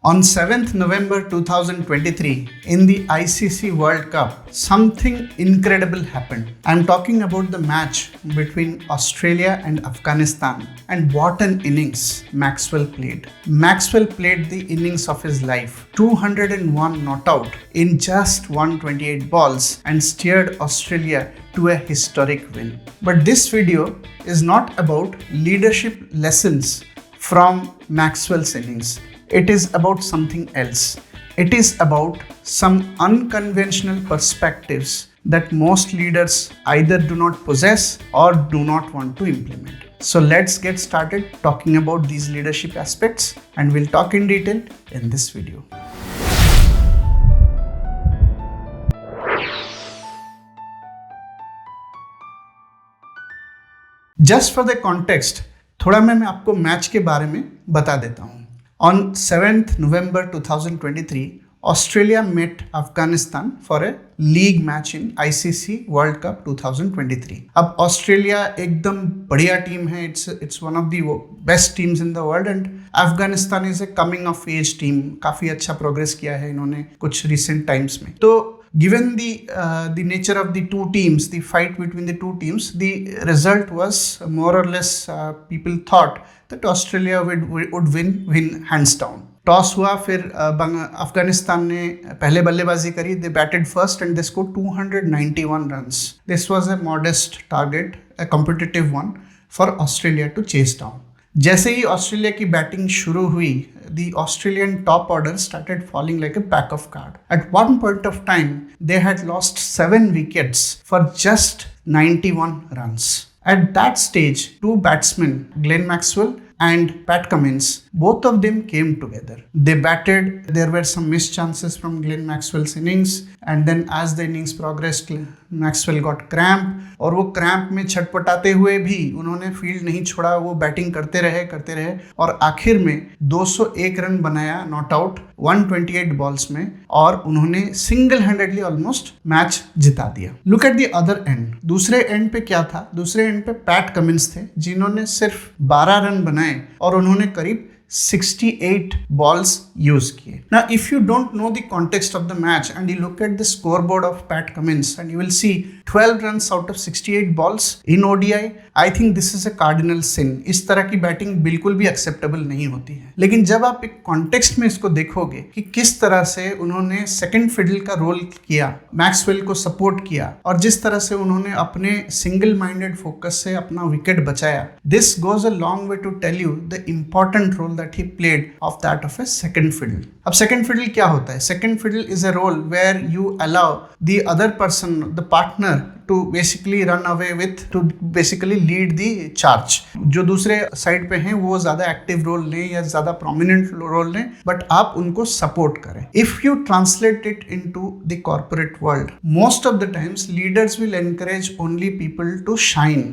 On 7th November 2023, in the ICC World Cup, something incredible happened. I'm talking about the match between Australia and Afghanistan, and what an innings Maxwell played. Maxwell played the innings of his life, 201 not out in just 128 balls, and steered Australia to a historic win. But this video is not about leadership lessons from Maxwell's innings. It is about something else. It is about some unconventional perspectives that most leaders either do not possess or do not want to implement. So let's get started talking about these leadership aspects, and we'll talk in detail in this video. Just for the context, थोड़ा मैं आपको match के बारे में बता देता हूँ. On 7th November 2023, Australia met Afghanistan for a league match in ICC World Cup 2023. अब ऑस्ट्रेलिया एकदम बढ़िया टीम है. It's one of the best teams in the world, and Afghanistan is a coming of age team. काफ़ी अच्छा progress किया है इन्होंने कुछ recent times में. तो given the nature of the two teams, the fight between the two teams, the result was more or less people thought that Australia would win hands down. Toss हुआ, फिर अफगानिस्तान ने पहले बल्लेबाजी करी. They batted first and they scored 291 runs. This was a modest target, a competitive one for Australia to chase down. जैसे ही Australia की batting शुरू हुई, the Australian top order started falling like a pack of cards. At one point of time, they had lost 7 wickets for just 91 runs. At that stage, two batsmen, Glenn Maxwell and Pat Cummins, both of them came together. They batted. There were some missed chances from Glenn Maxwell's innings, and then as the innings progressed, Maxwell got cramp, और वो cramp में छटपटाते हुए भी उन्होंने field नहीं छोड़ा. वो batting करते रहे और आखिर में 201 रन बनाया नॉट आउट 128 बॉल्स में, और उन्होंने सिंगल हैंडेडली ऑलमोस्ट मैच जिता दिया. Look at the other and. दूसरे एंड पे क्या था? दूसरे एंड पे पैट कमिंस थे, जिन्होंने सिर्फ 12 रन बनाए और उन्होंने करीब 68 balls use किए. Now, if you don't know the context of the match and you look at the scoreboard of Pat Cummins, and you will see 12 runs out of 68 balls in ODI, I think this is a cardinal sin. इस तरह की batting बिल्कुल भी acceptable नहीं होती है. लेकिन जब आप एक कॉन्टेक्स्ट में इसको देखोगे कि किस तरह से उन्होंने सेकंड फिडल का रोल किया, मैक्सवेल को सपोर्ट किया, और जिस तरह से उन्होंने अपने सिंगल माइंडेड फोकस से अपना विकेट बचाया, this goes a long way to tell you the important role that he played of that of a second fiddle. अब second fiddle क्या होता है? Second fiddle is a role where you allow the other person, the partner, to basically run away with, to basically lead the charge. जो दूसरे side पे हैं वो ज़्यादा एक्टिव रोल लें या ज़्यादा प्रोमिनेंट रोल लें, बट आप उनको सपोर्ट करें. If you translate it into the corporate world, most of the times leaders will encourage only people to shine.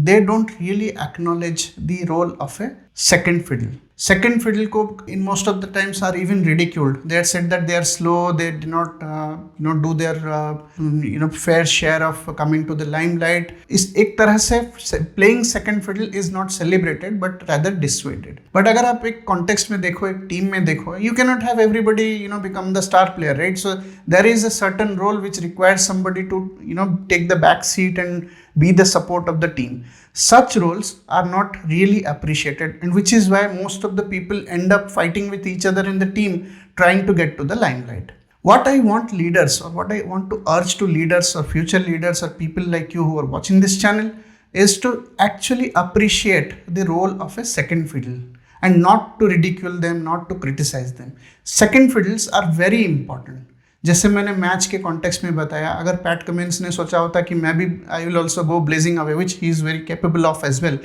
They don't really acknowledge the role of a second fiddle. Second fiddle को in most of the times are even ridiculed. They are said that they are slow. They do not do their fair share of coming to the limelight. इस एक तरह से playing second fiddle is not celebrated but rather dissuaded. But अगर आप एक context में देखो, एक team में देखो, you cannot have everybody become the star player, right? So there is a certain role which requires somebody to take the back seat and be the support of the team. Such roles are not really appreciated, and which is why most of the people end up fighting with each other in the team, trying to get to the limelight. What I want leaders, or what I want to urge to leaders or future leaders or people like you who are watching this channel, is to actually appreciate the role of a second fiddle and not to ridicule them, not to criticize them. Second fiddles are very important. जैसे मैंने match के context में बताया, अगर PAT Cummins ने सोचा होता कि मैं भी I will also go blazing away, which he is very capable of as well,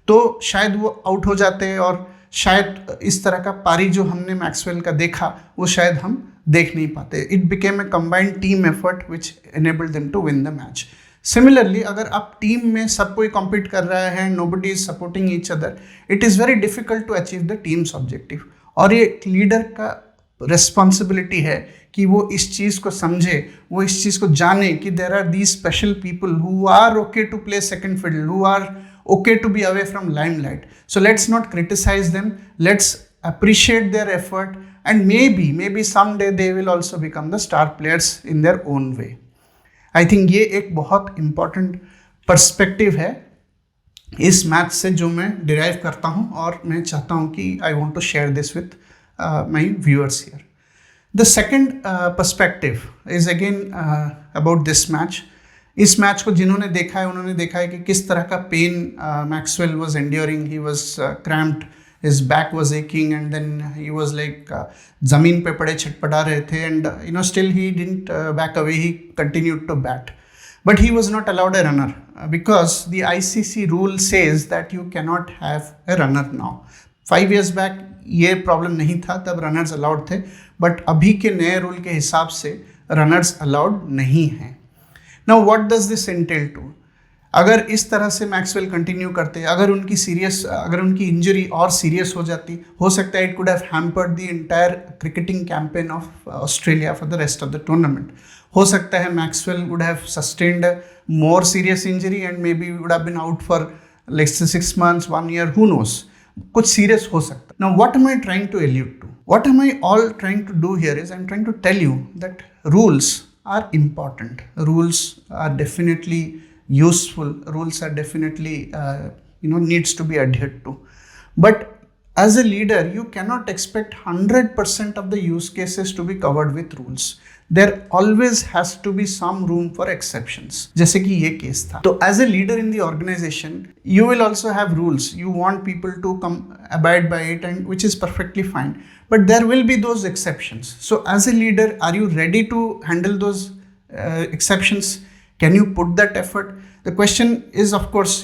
तो शायद वो आउट हो जाते, और शायद इस तरह का पारी जो हमने मैक्सवेल का देखा वो शायद हम देख नहीं पाते. It became a combined team effort which enabled them to win the match. Similarly, अगर आप टीम में सब कोई कॉम्पीट कर रहा है, nobody is supporting each other, it is very difficult to achieve the team's objective. और ये लीडर का रिस्पॉन्सिबिलिटी है कि वो इस चीज़ को समझे, वो इस चीज़ को जाने कि there are these special people who are okay to play second fiddle, who are okay to be away from limelight. So let's not criticize them. Let's appreciate their effort and maybe someday they will also become the star players in their own way. I think ये एक बहुत important perspective है इस match से जो मैं derive करता हूँ और मैं चाहता हूँ कि I want to share this with my viewers here. The second perspective is again about this match. इस मैच को जिन्होंने देखा है उन्होंने देखा है कि किस तरह का pain Maxwell was enduring. He was cramped, his back was aching and then he was like ज़मीन पे पड़े छटपटा रहे थे and still he didn't back away, he continued to bat. But he was not allowed a runner because the ICC rule says that you cannot have a runner now. 5 years back ये problem नहीं था, तब runners allowed थे, but अभी के नए rule के हिसाब से रनर्स अलाउड नहीं हैं. Now what does this entail to? अगर इस तरह से मैक्सवेल कंटिन्यू करते, अगर उनकी इंजरी और सीरियस हो जाती, हो सकता है it could have hampered the entire cricketing campaign of Australia for the rest of the tournament. हो सकता है Maxwell would have sustained more serious injury and maybe would have been out for like 6 months, 1 year, who knows. कुछ serious हो सकता है. Now what am I trying to allude to? What am I all trying to do here is I am trying to tell you that rules are important. Rules are definitely useful. Rules are definitely needs to be adhered to. But as a leader, you cannot expect 100% of the use cases to be covered with rules. There always has to be some room for exceptions. जैसे कि ये case था. तो as a leader in the organization, you will also have rules. You want people to come abide by it, and which is perfectly fine. But there will be those exceptions. So as a leader, are you ready to handle those exceptions? Can you put that effort? The question is of course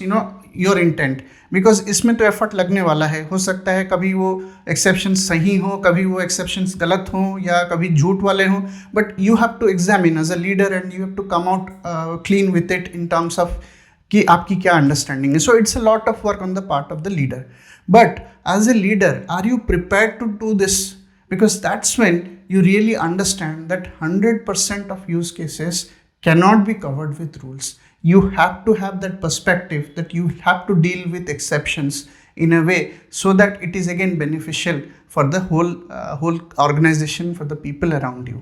your intent, because इसमें तो effort लगने वाला है. हो सकता है कभी वो एक्सेप्शंस सही हो, कभी वो एक्सेप्शंस गलत हो, या कभी झूठ वाले हों, but you have to examine as a leader and you have to come out clean with it in terms of कि आपकी क्या अंडरस्टैंडिंग है. So it's a lot of work on the part of the leader. But as a leader, are you prepared to do this? Because that's when you really understand that 100% of use cases cannot be covered with rules. You have to have that perspective that you have to deal with exceptions in a way so that it is again beneficial for the whole organization, for the people around you.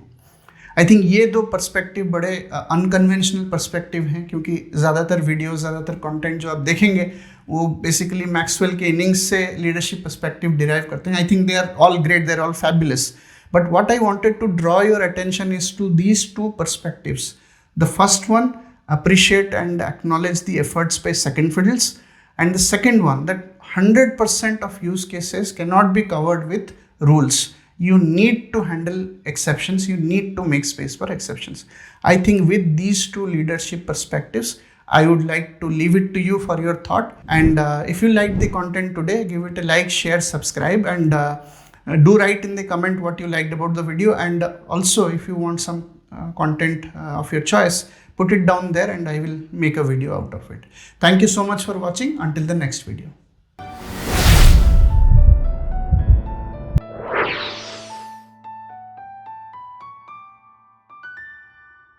I think ये दो perspective बड़े unconventional perspective हैं, क्योंकि ज़्यादातर videos, ज़्यादातर content जो आप देखेंगे वो बेसिकली मैक्सवेल के इनिंग्स से लीडरशिप पर्सपेक्टिव डिराइव करते हैं. I think they are all great, they are all fabulous, but what I wanted to draw your attention is to these two perspectives. The first one, appreciate and acknowledge the efforts by second fiddles, and the second one, that 100% of use cases cannot be covered with rules. You need to handle exceptions. You need to make space for exceptions. I think with these two leadership perspectives, I would like to leave it to you for your thought. And if you liked the content today, give it a like, share, subscribe, and do write in the comment what you liked about the video. And also, if you want some content of your choice, put it down there and I will make a video out of it. Thank you so much for watching. Until the next video.